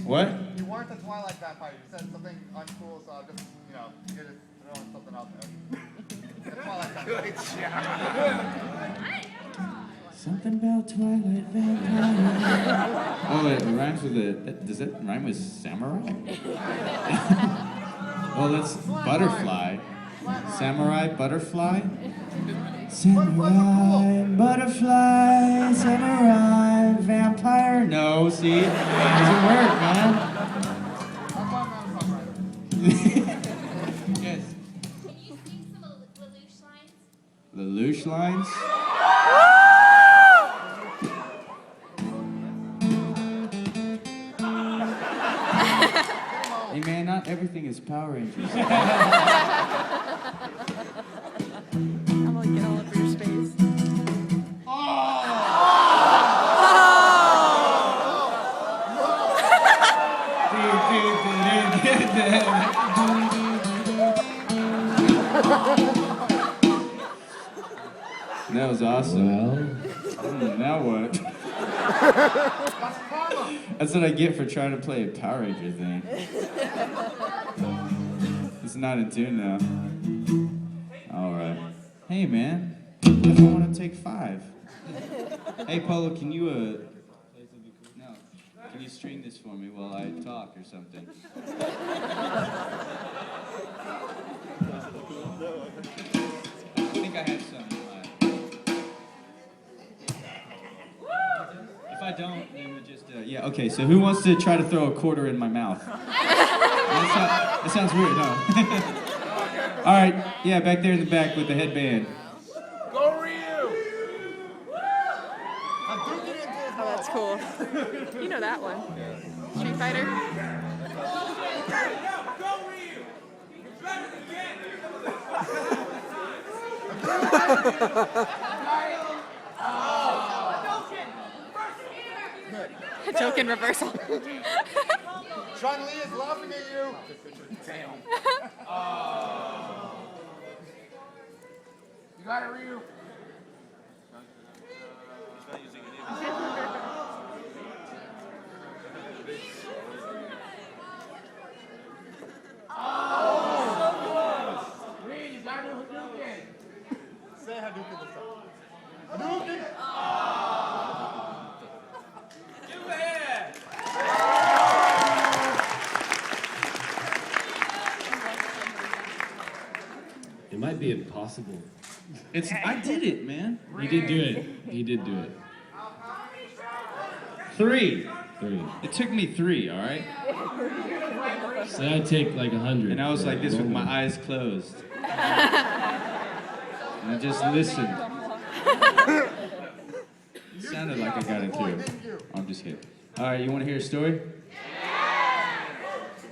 What? You weren't a Twilight vampire. You said something uncool, so I'll just, you know, get it throwing something out there. The Twilight vampire. Good job. Something about Twilight vampire. Oh, it rhymes with does that rhyme with samurai? Well, that's butterfly. Samurai, butterfly? Samurai, butterfly, samurai, vampire. No, see? It doesn't work, man. Yes. Can you sing some Lelouch lines? Lelouch lines? Hey man, not everything is Power Rangers. I'm gonna get all over your space. That was awesome. Well, Now what? That's what I get for trying to play a Power Ranger thing. It's not in tune now. All right. Hey, man. What if I want to take 5? Hey, Polo, can you, no. Can you string this for me while I talk or something? I think I have some. If I don't, then we just, yeah, okay, so who wants to try to throw a quarter in my mouth? That sounds weird, huh? All right, yeah, back there in the back with the headband. Go Ryu! Oh, that's cool. You know that one. Street Fighter. Token reversal. Sean Lee is laughing at you. Damn. You got it, Ryu. He's not using it Ryu, you got to do Hadouken. Say Hadouken this time. Hadouken. it might be impossible. I did it, man. He did do it. He did do it. 3. 3. It took me 3, all right? So that'd take like 100. And I was like this with my eyes closed. And I just listened. It sounded like I got it too. I'm just kidding. All right, you want to hear a story?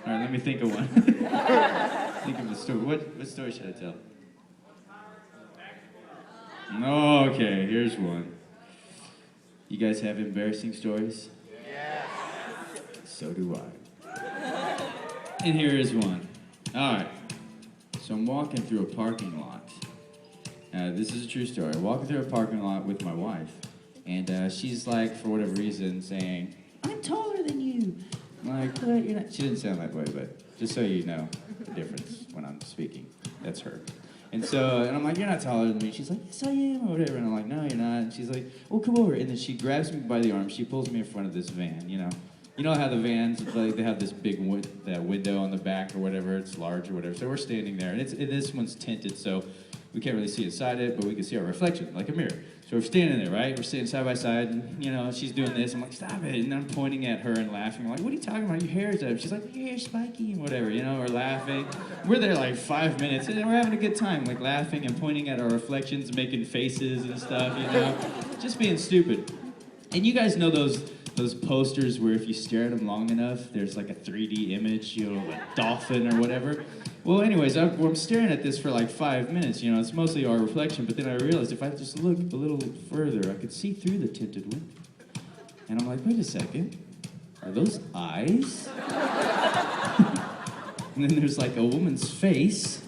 All right, let me think of one. Think of a story. What story should I tell? No, okay, here's one. You guys have embarrassing stories? Yes. So do I. And here is one. All right. So I'm walking through a parking lot. This is a true story. I'm walking through a parking lot with my wife, and she's like, for whatever reason, saying, "I'm taller than you." I'm like, "What? You're not." She didn't sound that way, but just so you know the difference when I'm speaking, that's her. And I'm like, "You're not taller than me." She's like, "Yes, I am," or whatever. And I'm like, "No, you're not." And she's like, "Well, come over." And then she grabs me by the arm. She pulls me in front of this van, you know. You know how the vans, like, they have this big that window on the back or whatever. It's large or whatever. So we're standing there, and this one's tinted, so we can't really see inside it, but we can see our reflection, like a mirror. So we're standing there, right? We're standing side by side, and, you know, she's doing this. I'm like, "Stop it." And I'm pointing at her and laughing. I'm like, "What are you talking about? Your hair's up." She's like, "Your hair's spiky," and whatever, you know, we're laughing. We're there like 5 minutes, and we're having a good time, like laughing and pointing at our reflections, making faces and stuff, you know, just being stupid. And you guys know those posters where if you stare at them long enough, there's like a 3D image, you know, a dolphin or whatever. Well, anyways, I'm staring at this for like 5 minutes, you know, it's mostly our reflection, but then I realized if I just look a little further, I could see through the tinted window. And I'm like, wait a second, are those eyes? And then there's like a woman's face.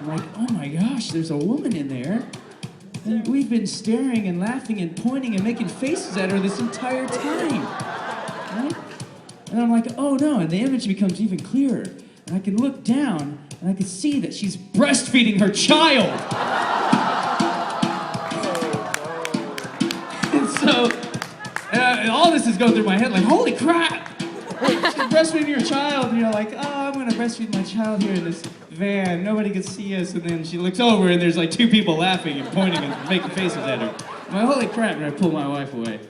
I'm like, oh my gosh, there's a woman in there. And we've been staring and laughing and pointing and making faces at her this entire time. Right? And I'm like, oh no, and the image becomes even clearer. And I can look down, and I can see that she's breastfeeding her child. And so, all this is going through my head, like, holy crap! She's breastfeeding your child, and you're like, oh, I'm gonna breastfeed my child here in this van. Nobody can see us. And then she looks over, and there's like 2 people laughing and pointing and making faces at her. I'm like, holy crap! And I pull my wife away.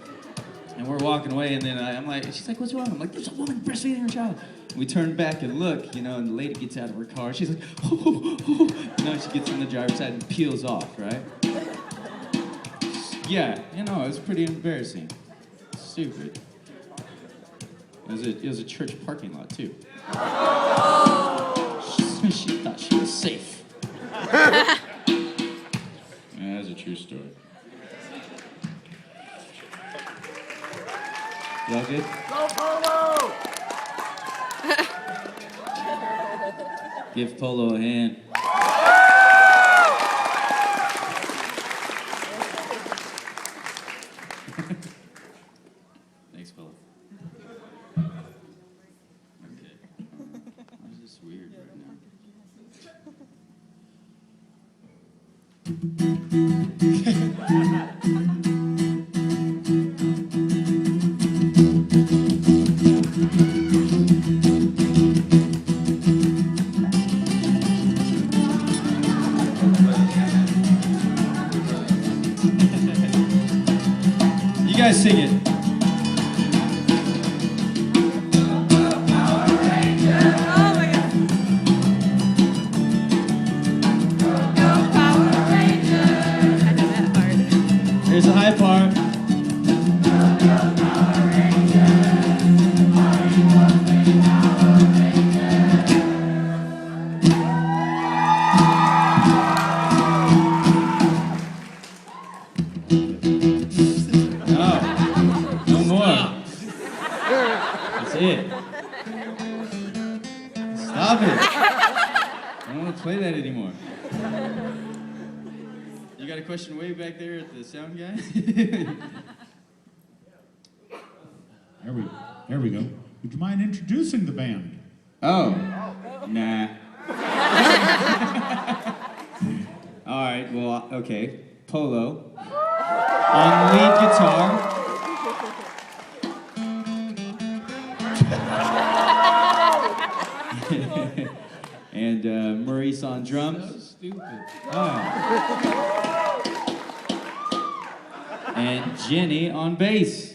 And we're walking away, and then I'm like, she's like, what's wrong? I'm like, there's a woman breastfeeding her child. And we turn back and look, and the lady gets out of her car. She's like, she gets in the driver's side and peels off, right? Yeah, it was pretty embarrassing. Stupid. It was a church parking lot, too. She thought she was safe. Yeah, that's a true story. Y'all good? Go Polo! Give Polo a hand. Thanks, Polo. Okay. Why is this weird right You guys sing it. Here's the high part. Oh, no more. That's it. Stop it. I don't want to play that anymore. You got a question way back there at the sound guy? There we go. Would you mind introducing the band? Oh, nah. All right, well, okay. Polo. On lead guitar. And Maurice on drums. So stupid. Oh. And Jenny on bass.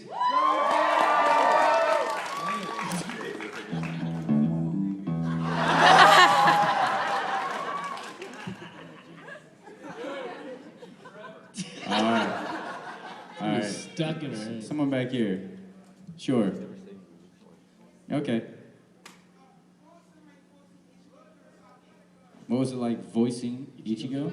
All right. Stuck in her head. Someone back here. Sure. Okay. What was it like voicing Ichigo?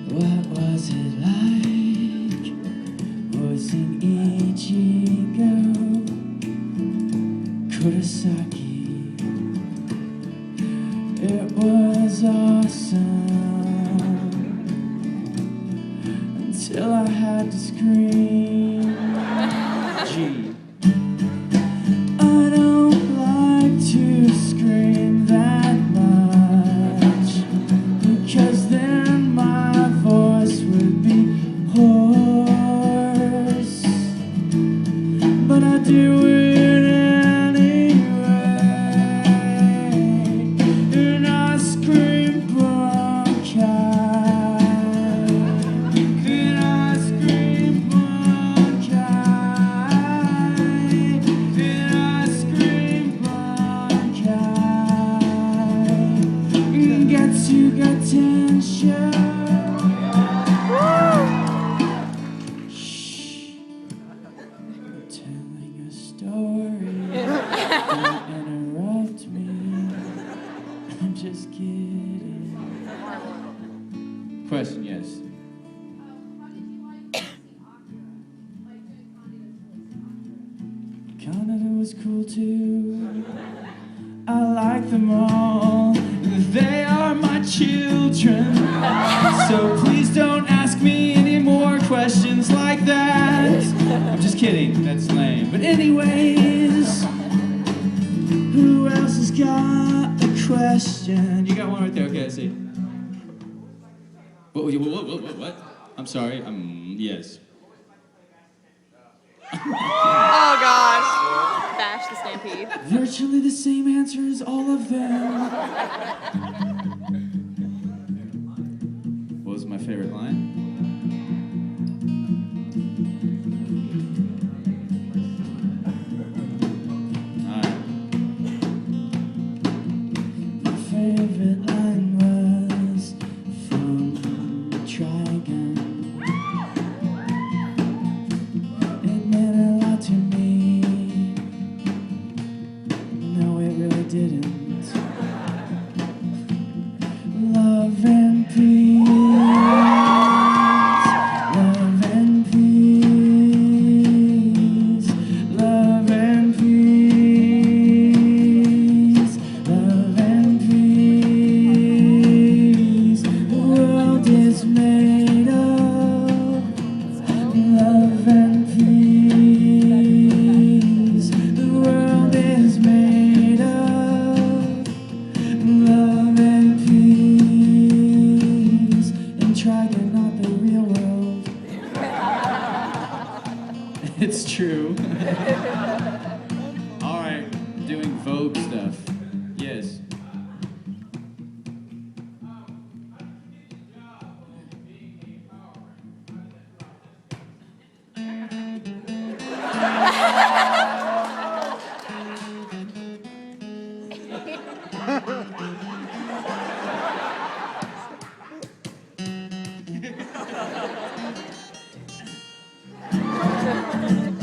What was it like voicing Ichigo? Kurosaki. It was awesome until I had to scream. G. I don't like to scream that much because then my voice would be hoarse. But I do it anyway, and I scream bronchi, and I scream bronchi, and I scream bronchi, and gets you attention. Shh. I'm telling a story. Don't interrupt me. I'm just kidding. Question, yes. Canada was cool too. I like them all. They are my children. So please don't ask me any more questions like that. I'm just kidding, that's lame. But anyways, who else has got a question? You got one right there, okay, I see. What? I'm sorry, yes. Oh gosh. Bash the Stampede. Virtually the same answer as all of them. What was my favorite line? Alright. My favorite line was from Try Again. It meant a lot to me. No, it really didn't. Love and peace. Love and peace. Love and peace. Love and peace. The world is made of love and peace. The world is made of love and peace. And try to not the real world. It's true. All right, doing Vogue stuff. Yes.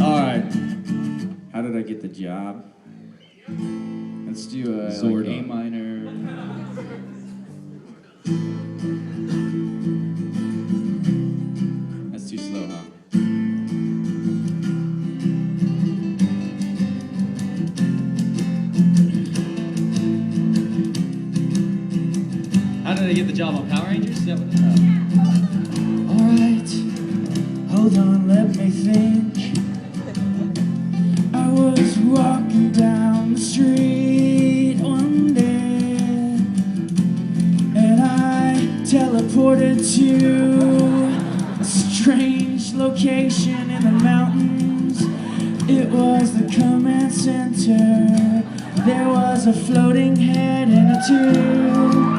All right. How did I get the job? Let's do a like Sword A on. minor. That's too slow, huh? How did I get the job on Power Rangers? Is that what it's All right. Hold on, let me think. I was walking down the street one day, and I teleported to a strange location in the mountains. It was the command center. There was a floating head in a tube.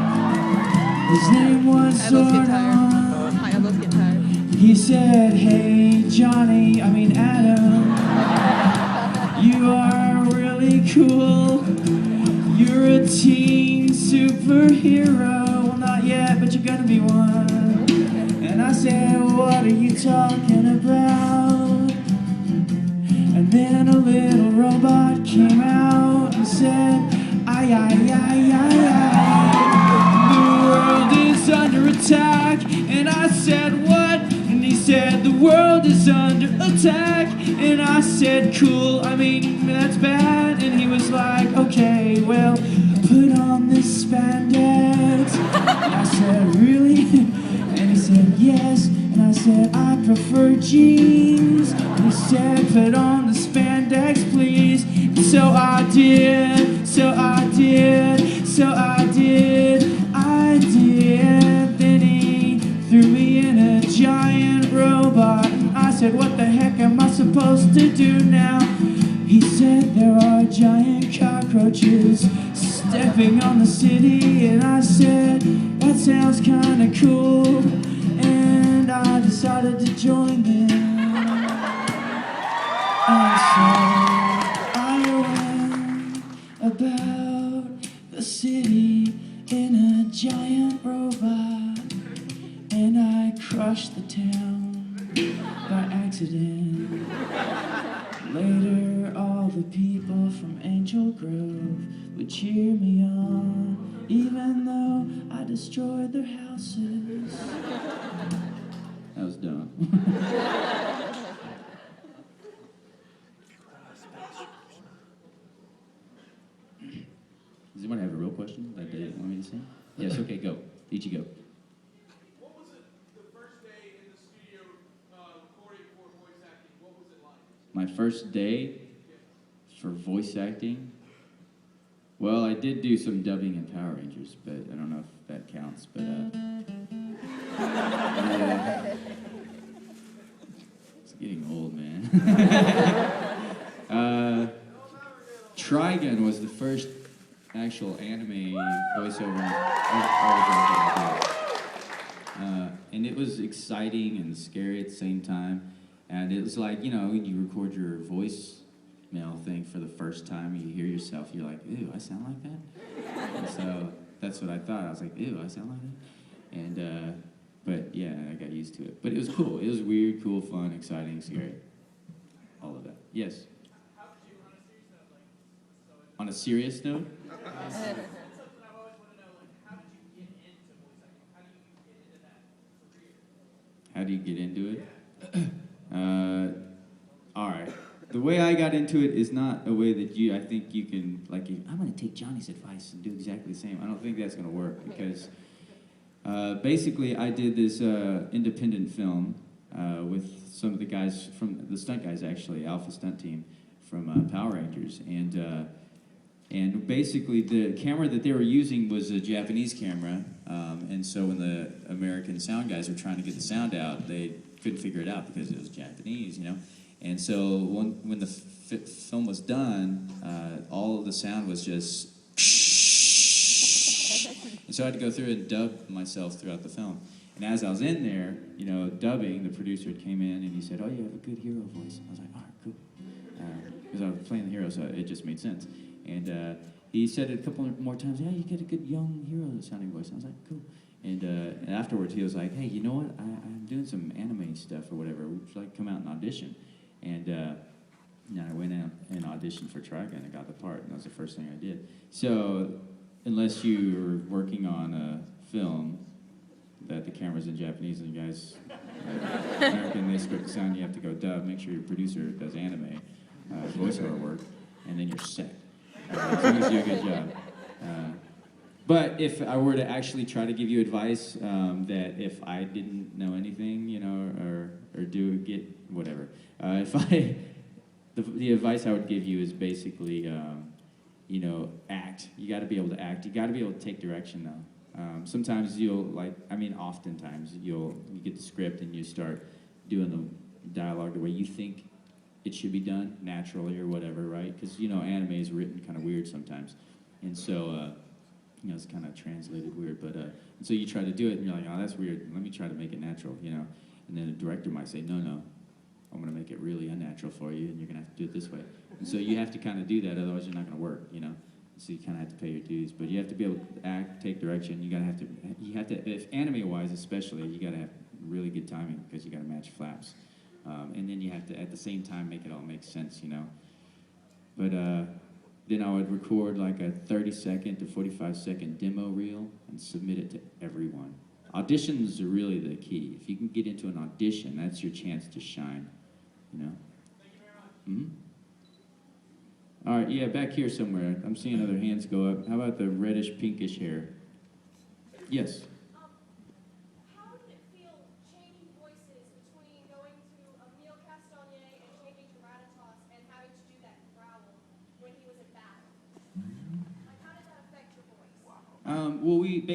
His name was I almost get tired. Zordon. I almost get tired. He said, hey, Adam, you are really cool. You're a teen superhero. Well, not yet, but you're gonna be one. And I said, what are you talking about? And then a little robot came out and said, ay, ay, ay, ay, ay. The world is under attack. And I said, what? And he said, the world is under attack. And I said, cool, that's bad. And he was like, okay, well, put on this spandex. And I said, really? And he said, yes. And I said, I prefer jeans. And he said, put on the spandex, please. And so I did, so I did, so I did, I did. Then he threw me in a giant robot. And I said, what the heck am I supposed to do now? He said, there are giant cockroaches stepping on the city. And I said, that sounds kinda cool. And I decided to join them. And so I went about the city in a giant robot. And I crushed the town by accident. Later, all the people from Angel Grove would cheer me on, even though I destroyed their houses. That was dumb. Does anyone have a real question that they want me to say? Yes, okay, go. Each you go. What was it the first day in the studio recording for voice acting? What was it like? My first day for voice acting? Well, I did do some dubbing in Power Rangers, but I don't know if that counts, but yeah. It's getting old, man. Trigun was the first actual anime voiceover I did. And it was exciting and scary at the same time. And it was like, you know, when you record your voicemail thing for the first time, you hear yourself, you're like, ew, I sound like that? And so that's what I thought. I was like, ew, I sound like that? And, but yeah, I got used to it. But it was cool. It was weird, cool, fun, exciting, scary. All of that. Yes? How did you, on a serious note, like, so On a serious note? something I've always wanted to know, like, how did you get into voice acting? How do you get into that career? How do you get into it? All right. The way I got into it is not a way that I think you can, like, I'm going to take Johnny's advice and do exactly the same. I don't think that's going to work because basically I did this independent film with some of the guys from the stunt guys, actually, Alpha Stunt Team from Power Rangers. And basically the camera that they were using was a Japanese camera. And so when the American sound guys were trying to get the sound out, they couldn't figure it out because it was Japanese, you know. And so when the film was done, all of the sound was just... And so I had to go through and dub myself throughout the film. And as I was in there, you know, dubbing, the producer came in and he said, oh, you have a good hero voice. I was like, all right, cool. Because I was playing the hero, so it just made sense. And he said it a couple more times, yeah, you get a good young hero-sounding voice. And I was like, cool. And afterwards, he was like, hey, you know what? I'm doing some anime stuff or whatever. Would you like to come out and audition? And I went out and auditioned for Trigun and got the part, and that was the first thing I did. So unless you're working on a film that the camera's in Japanese and you guys, American, they script the sound, you have to go dub, make sure your producer does anime, voiceover work, and then you're set. As long as you do a good job. But if I were to actually try to give you advice that if I didn't know anything, you know, or get whatever, the advice I would give you is basically, you know, act. You got to be able to act. You got to be able to take direction, though. Sometimes oftentimes you get the script and you start doing the dialogue the way you think it should be done, naturally or whatever, right? Because, you know, anime is written kind of weird sometimes. And so, you know, it's kind of translated weird, but, and so you try to do it and you're like, oh, that's weird. Let me try to make it natural, you know? And then the director might say, no, I'm going to make it really unnatural for you and you're going to have to do it this way. And so you have to kind of do that, otherwise you're not going to work, you know? So you kind of have to pay your dues, but you have to be able to act, take direction. You have to, if anime-wise especially, you got to have really good timing because you got to match flaps. And then you have to, at the same time, make it all make sense, you know? But then I would record like a 30-second to 45-second demo reel and submit it to everyone. Auditions are really the key. If you can get into an audition, that's your chance to shine, you know? Thank you very much. Mm-hmm. All right, yeah, back here somewhere. I'm seeing other hands go up. How about the reddish, pinkish hair? Yes? How did it feel changing voices between going to Emile Castagnier and changing to Ratatos and having to do that growl when he was in battle? Like, how did that affect your voice? Well, we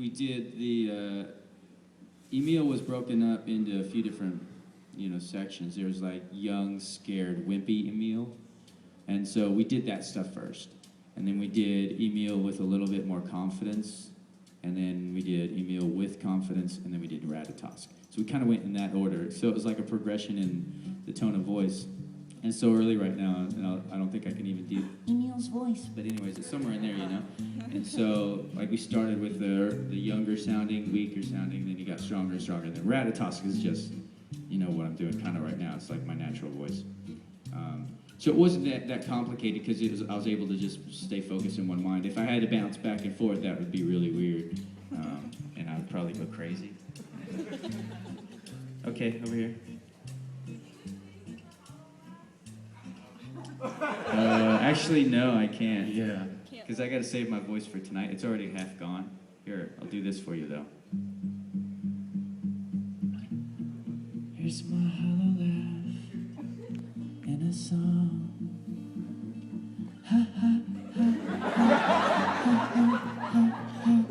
did the, Emile was broken up into a few different, you know, sections. There was like young, scared, wimpy Emile. And so we did that stuff first. And then we did Emile with a little bit more confidence. And then we did Emile with confidence. And then we did Ratatosk. So we kind of went in that order. So it was like a progression in the tone of voice. And it's so early right now, and I don't think I can even do Emile's voice. But anyways, it's somewhere in there, you know? And so, like, we started with the younger sounding, weaker sounding, then you got stronger and stronger. And then Ratatosk is just, you know, what I'm doing kind of right now. It's like my natural voice. So it wasn't that complicated because I was able to just stay focused in one mind. If I had to bounce back and forth, that would be really weird. And I would probably go crazy. Okay, over here. Actually, no, I can't. Yeah. because I got to save my voice for tonight. It's already half gone. Here, I'll do this for you, though. Here's my hollow laugh in a song. Ha, ha, ha, ha, ha, ha, ha, ha.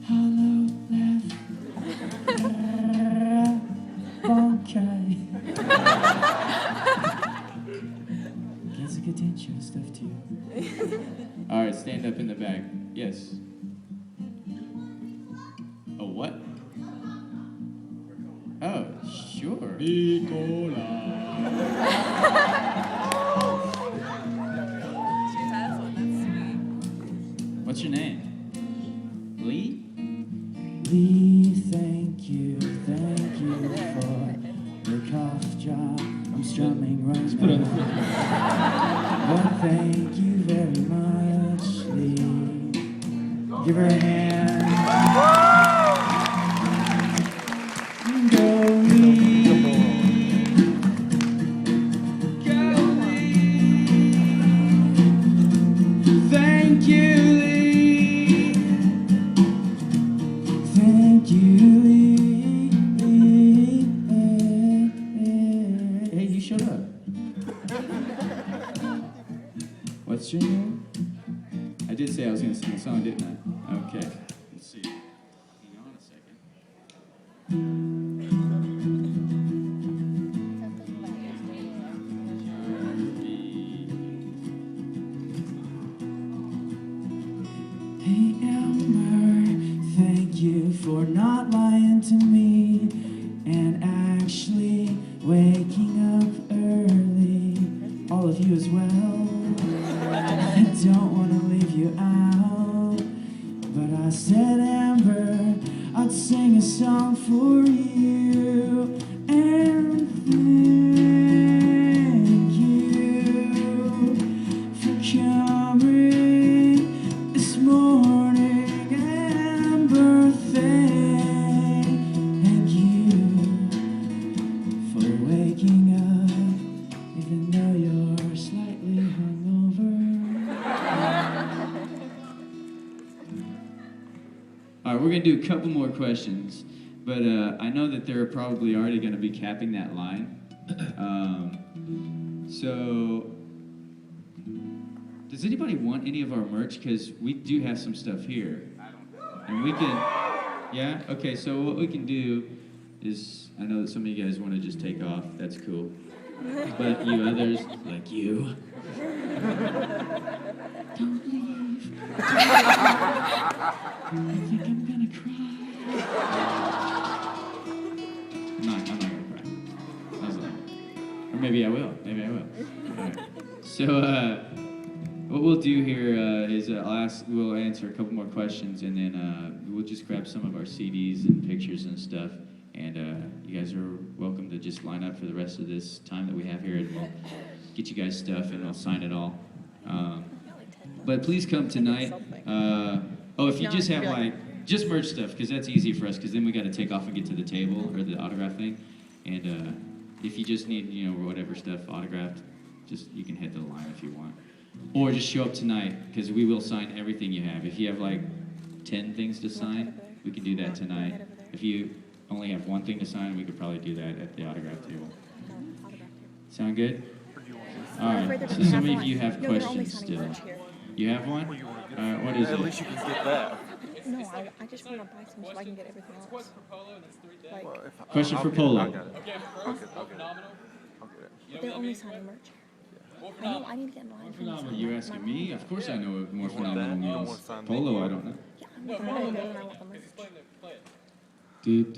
Hollow laugh. Okay. Guess I could teach you stuff too. All right, stand up in the back. Yes. A what? Oh, sure. What's your name? Lee? Lee, thank you for the cough job. I'm strumming right now. But thank you very much, Lee. Give her a hand. Go, Lee. Go, Lee. Thank you, Lee. Thank you, Lee. Hey, you shut up. What's your name? I did say I was going to sing a song, didn't I? Okay. Let's see. Hang on a second. Hey, Elmer, thank you for not lying to me and actually waking up early. All of you as well. I don't want to leave you out, but I said, Amber, I'd sing a song for you, and thank you for coming this morning, Amber. Thank you for waking up, even though you're slightly hungover. All right, we're going to do a couple more questions, but I know that they're probably already going to be capping that line. So, does anybody want any of our merch? Because we do have some stuff here. And we can, yeah? Okay, so what we can do is, I know that some of you guys want to just take off. That's cool. But you others, like you, don't leave. I think I'm gonna cry. I'm not gonna cry. I was like, or maybe I will. Maybe I will. All right. So, what we'll do here is we'll answer a couple more questions, and then we'll just grab some of our CDs and pictures and stuff. And you guys are welcome to just line up for the rest of this time that we have here, and we'll get you guys stuff, and we'll sign it all. But please come tonight. If you just have just merch stuff, because that's easy for us, because then we got to take off and get to the table or the autograph thing. And if you just need, whatever stuff autographed, just you can hit the line if you want, or just show up tonight, because we will sign everything you have. If you have like 10 things to sign, we can do that tonight. If you only have one thing to sign, we could probably do that at the autograph table. Sound good? All right, so some of you have questions still. You have one? All right, what is it? At least you can get that. No, I just want to buy some so I can get everything else. Like, Well, Question for Polo. I'll get it. I'll get it. they're only signing merch. I know, I need to get in line for them. Are you asking me? Of course I know what more phenomenal that? You don't means. want to sign Polo, I don't know. Yeah, I want the merch. Dude.